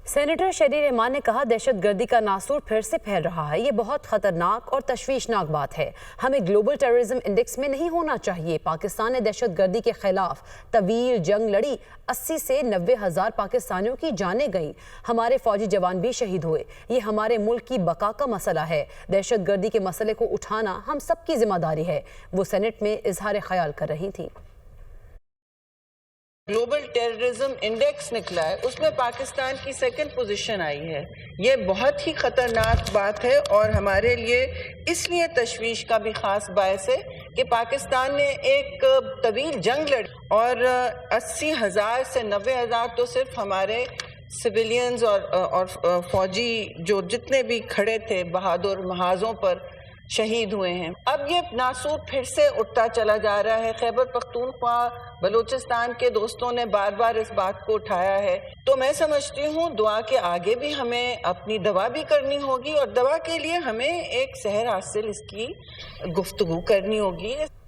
Senator شہری رحمان نے کہا دہشت گردی کا ناسور پھر سے پھیل رہا ہے۔ یہ بہت خطرناک اور تشویشناک بات ہے۔ ہمیں گلوبل ٹیررزم انڈیکس میں نہیں ہونا چاہیے۔ پاکستان نے دہشت گردی کے خلاف طویل جنگ لڑی۔ 80 سے 90 ہزار پاکستانیوں کی جانیں گئیں۔ ہمارے فوجی جوان بھی شہید ہوئے۔ یہ ہمارے ملک کی بقا کا مسئلہ ہے۔ دہشت گردی کے مسئلے کو اٹھانا ہم سب کی ذمہ داری ہے، وہ سینٹ میں اظہار خیال کر رہی تھیں۔ گلوبل ٹیررزم انڈیکس نکلا ہے، اس میں پاکستان کی سیکنڈ پوزیشن آئی ہے۔ یہ بہت ہی خطرناک بات ہے اور ہمارے لیے اس لیے تشویش کا بھی خاص باعث ہے کہ پاکستان نے ایک طویل جنگ لڑی اور 80,000 سے 90,000 تو صرف ہمارے سویلینز اور فوجی جو جتنے بھی کھڑے تھے بہادر محاذوں پر شہید ہوئے ہیں۔ اب یہ ناسور پھر سے اٹھتا چلا جا رہا ہے۔ خیبر پختونخوا بلوچستان کے دوستوں نے بار بار اس بات کو اٹھایا ہے، تو میں سمجھتی ہوں دعا کے آگے بھی ہمیں اپنی دعا بھی کرنی ہوگی اور دعا کے لیے ہمیں ایک سحر حاصل اس کی گفتگو کرنی ہوگی۔